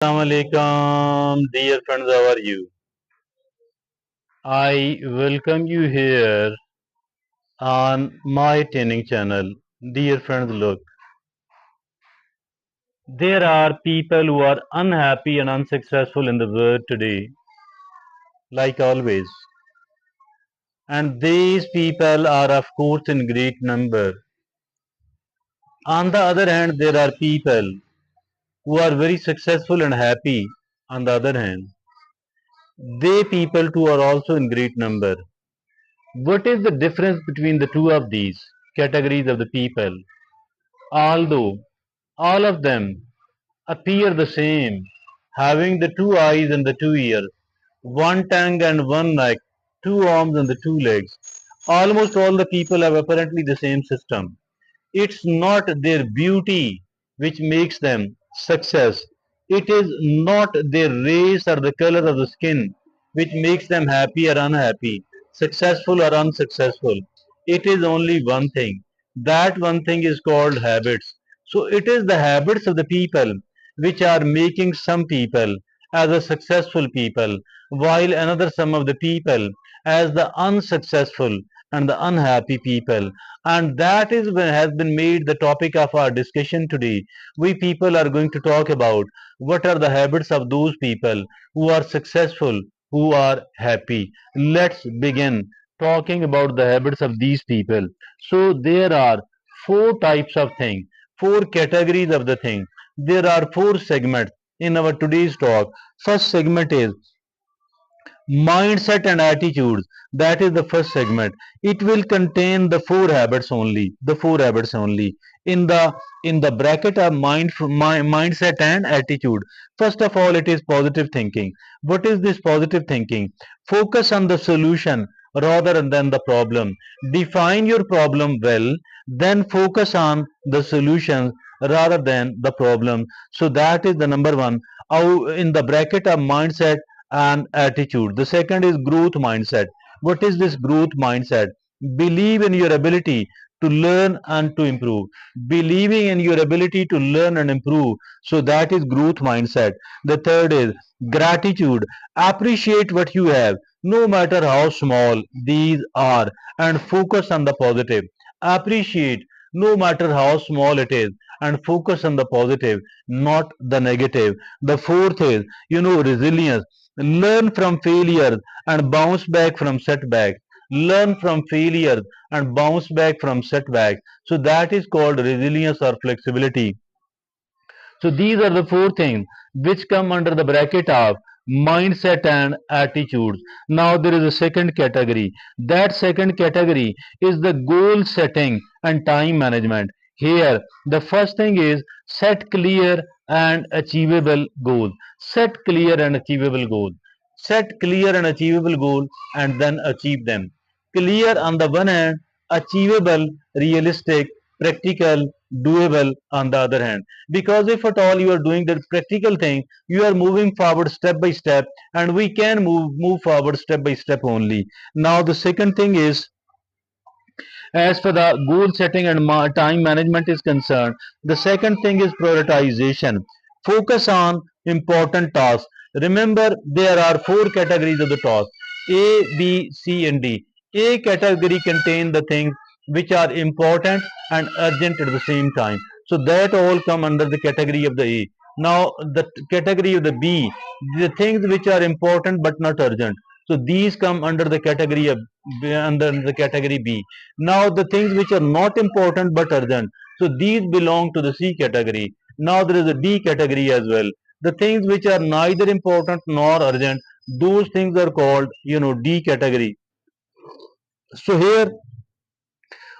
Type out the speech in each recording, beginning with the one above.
Assalamu alaikum, dear friends, how are you? I welcome you here on my training channel. Dear friends, look, there are people who are unhappy and unsuccessful in the world today, like always. And these people are, of course, in great number. On the other hand, there are people who are very successful and happy. On the other hand, they people too are also in great number. What is the difference between the two of these categories of the people? Although all of them appear the same, having the two eyes and the two ears, one tongue and one neck, two arms and the two legs, almost all the people have apparently the same system. It's not their beauty which makes them success. It is not their race or the color of the skin which makes them happy or unhappy, successful or unsuccessful. It is only one thing. That one thing is called habits. So it is the habits of the people which are making some people as a successful people, while another some of the people as the unsuccessful and the unhappy people. And that is has been made the topic of our discussion today. We people are going to talk about what are the habits of those people who are successful, who are happy. Let's begin talking about the habits of these people. So there are four types of thing, four categories of the thing. There are four segments in our today's talk. First segment is mindset and attitudes. That is the first segment. It will contain the four habits only, the four habits only in the bracket of mindset and attitude. First of all, it is positive thinking. What is this positive thinking? Focus on the solution rather than the problem. Define your problem well, then focus on the solutions rather than the problem. So that is the number one. In the bracket of mindset and attitude. The second is growth mindset. What is this growth mindset? Believe in your ability to learn and to improve. Believing in your ability to learn and improve. So that is growth mindset. The third is gratitude. Appreciate what you have, no matter how small these are, and focus on the positive. Appreciate no matter how small it is, and focus on the positive, not the negative. The fourth is, resilience. Learn from failures and bounce back from setbacks. Learn from failures and bounce back from setbacks. So that is called resilience or flexibility. So these are the four things which come under the bracket of mindset and attitudes. Now there is a second category. That second category is the goal setting and time management. Here, the first thing is set clear and achievable goals. Set clear and achievable goals. Set clear and achievable goals and then achieve them. Clear on the one hand, achievable, realistic, practical, doable on the other hand. Because if at all you are doing the practical thing, you are moving forward step by step, and we can move forward step by step only. Now the second thing is, as for the goal setting and time management is concerned, the second thing is prioritization. Focus on important tasks. Remember, there are four categories of the tasks: A, B, C, and D. A category contains the things which are important and urgent at the same time. So that all come under the category of the A. Now the category of the B, the things which are important but not urgent. So these come under the category of under the category B. Now the things which are not important but urgent, so these belong to the C category. Now there is a D category as well. The things which are neither important nor urgent, those things are called D category. So here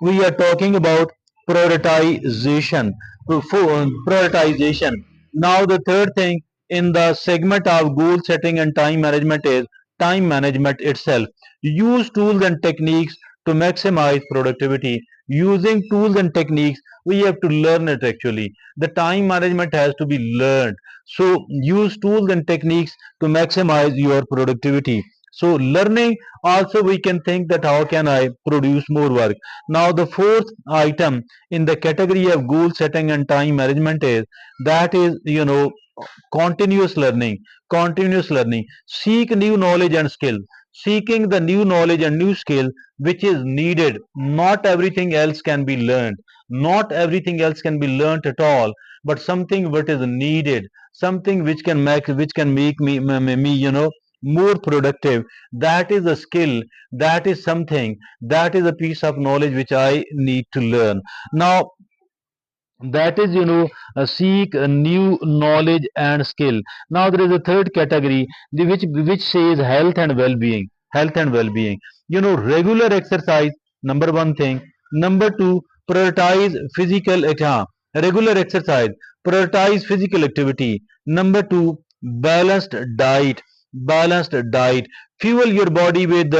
we are talking about prioritization. Prioritization. Now the third thing in the segment of goal setting and time management is time management itself. Use tools and techniques to maximize productivity. Using tools and techniques, we have to learn it actually. The time management has to be learned. So use tools and techniques to maximize your productivity. So learning, also we can think that how can I produce more work. Now the fourth item in the category of goal setting and time management is, that is continuous learning, continuous learning. Seek new knowledge and skill. Seeking the new knowledge and new skill which is needed. Not everything else can be learned. Not everything else can be learned at all, but something what is needed, something which can make me more productive. That is a skill. That is something. That is a piece of knowledge which I need to learn. Now that is seek a new knowledge and skill. Now there is a third category which says health and well-being. Health and well-being, regular exercise, number one thing. Number two, prioritize regular exercise, prioritize physical activity. Number two, balanced diet. Balanced diet, fuel your body with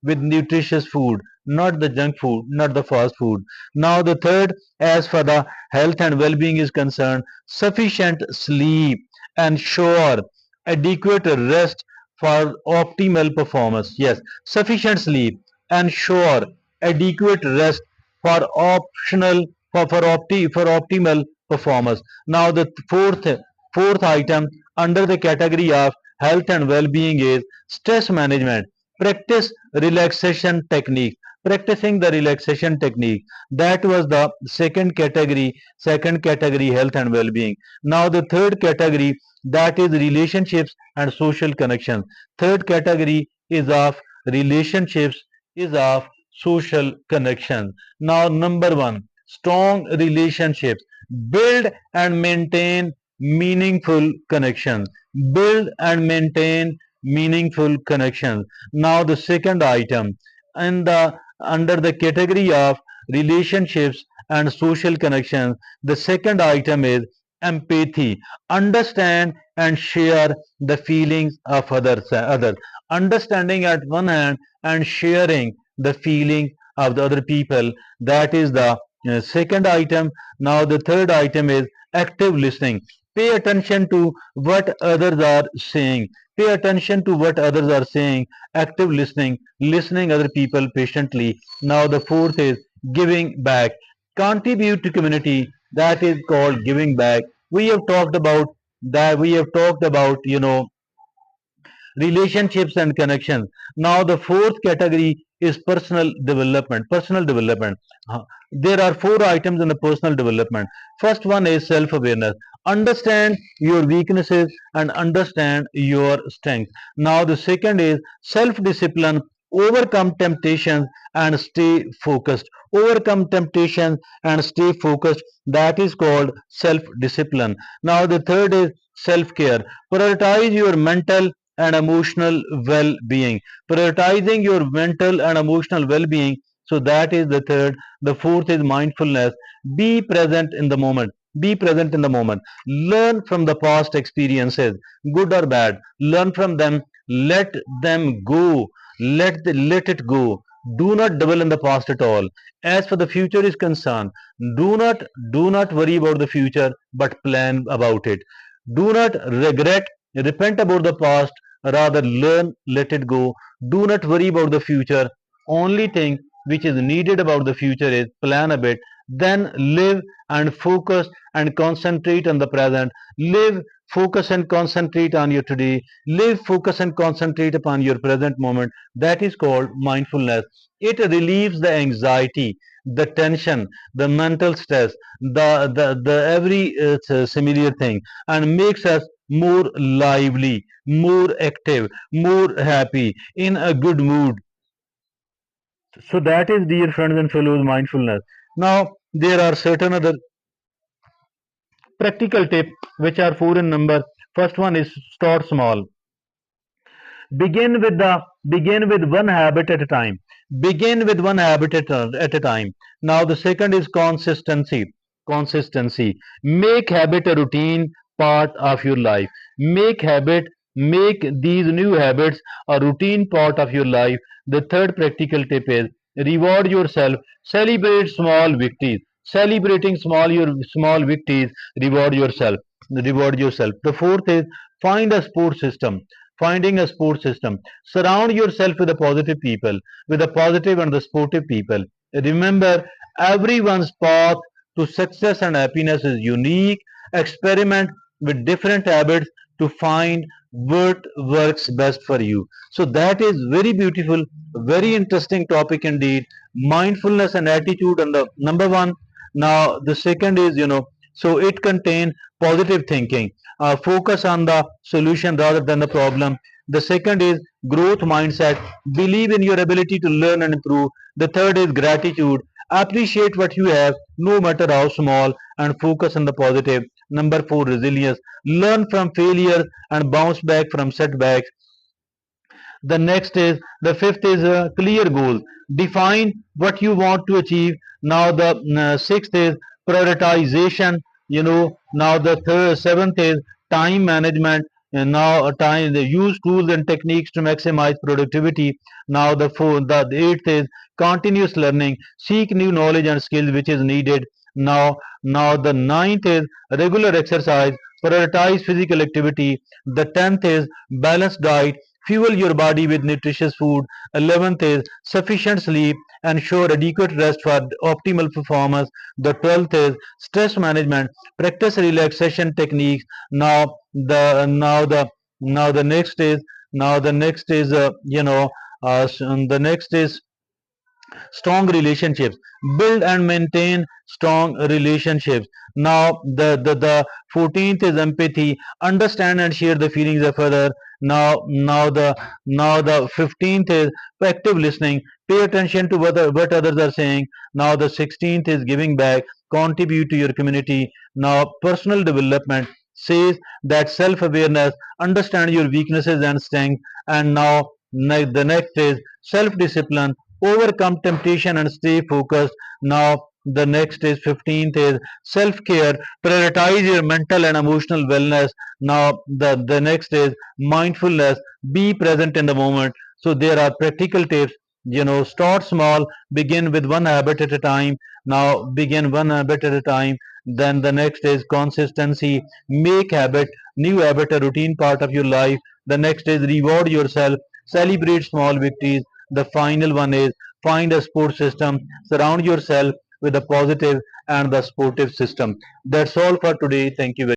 nutritious food, not the junk food, not the fast food. Now the third, as for the health and well-being is concerned, sufficient sleep, ensure adequate rest for optimal performance. Yes, sufficient sleep, ensure adequate rest for optional for optimal performance. Now the fourth item under the category of health and well-being is stress management. Practice relaxation techniques. Practicing the relaxation technique, that was the second category, health and well-being. Now the third category, that is relationships and social connections. Third category is of relationships, is of social connection. Now number one, strong relationships. Build and maintain meaningful connections. Build and maintain meaningful connections. Now the second item, and the under the category of relationships and social connections, the second item is empathy. Understand and share the feelings of others. Understanding at one hand and sharing the feeling of the other people, that is the second item. Now the third item is active listening. Pay attention to what others are saying. Pay attention to what others are saying. Active listening, listening other people patiently. Now the fourth is giving back. Contribute to community. That is called giving back. We have talked about that. We have talked about relationships and connections. Now the fourth category is personal development. Personal development. There are four items in the personal development. First one is self-awareness. Understand your weaknesses and understand your strength. Now the second is self-discipline. Overcome temptations and stay focused. Overcome temptations and stay focused. That is called self-discipline. Now the third is self-care. Prioritize your mental and emotional well-being. Prioritizing your mental and emotional well-being. So that is the third. The fourth is mindfulness. Be present in the moment. Be present in the moment. Learn from the past experiences, good or bad. Learn from them. Let them go. Let it go. Do not dwell in the past at all. As for the future is concerned, do not worry about the future, but plan about it. Do not repent about the past, rather learn, let it go. Do not worry about the future. Only thing which is needed about the future is plan a bit, then live and focus and concentrate on the present. Live, focus and concentrate on your today. Live, focus and concentrate upon your present moment. That is called mindfulness. It relieves the anxiety, the tension, the mental stress, the every similar thing, and makes us more lively, more active, more happy, in a good mood. So that is, dear friends and fellows, mindfulness. Now there are certain other practical tips which are four in number. First one is start small. Begin with one habit at a time. Begin with one habit at a time. Now the second is consistency. Consistency. Make habit a routine part of your life. Make these new habits a routine part of your life. The third practical tip is reward yourself. Celebrate small victories. Celebrating small victories, reward yourself. Reward yourself. The fourth is find a support system. Finding a support system. Surround yourself with the positive people, with the positive and the supportive people. Remember, everyone's path to success and happiness is unique. Experiment with different habits to find what works best for you. So that is very beautiful, very interesting topic indeed. Mindfulness and attitude and the number one. Now the second is, so it contains positive thinking. Focus on the solution rather than the problem. The second is growth mindset. Believe in your ability to learn and improve. The third is gratitude. Appreciate what you have, no matter how small, and focus on the positive. Number four, resilience. Learn from failure and bounce back from setbacks. The next is the fifth is a clear goal. Define what you want to achieve. Now the sixth is prioritization. Now the seventh is time management. And now time they use tools and techniques to maximize productivity. Now the eighth is continuous learning. Seek new knowledge and skills which is needed. Now the ninth is regular exercise. Prioritize physical activity. The tenth is balanced diet. Fuel your body with nutritious food. 11th is sufficient sleep. Ensure adequate rest for optimal performance. The 12th is stress management. Practice relaxation techniques. Now the now the now the next is now the next is the next is strong relationships. Build and maintain strong relationships. Now the 14th is empathy. Understand and share the feelings of others. Now the 15th is active listening. Pay attention to what others are saying. Now the 16th is giving back. Contribute to your community. Now personal development says that self-awareness, understand your weaknesses and strengths. And now the next is self-discipline. Overcome temptation and stay focused. Now the next is 15th is self-care. Prioritize your mental and emotional wellness. Now the next is mindfulness. Be present in the moment. So there are practical tips. Start small. Begin with one habit at a time. Now begin one habit at a time. Then the next is consistency. Make new habit a routine part of your life. The next is reward yourself. Celebrate small victories. The final one is find a support system. Surround yourself with a positive and the sportive system. That's all for today. Thank you very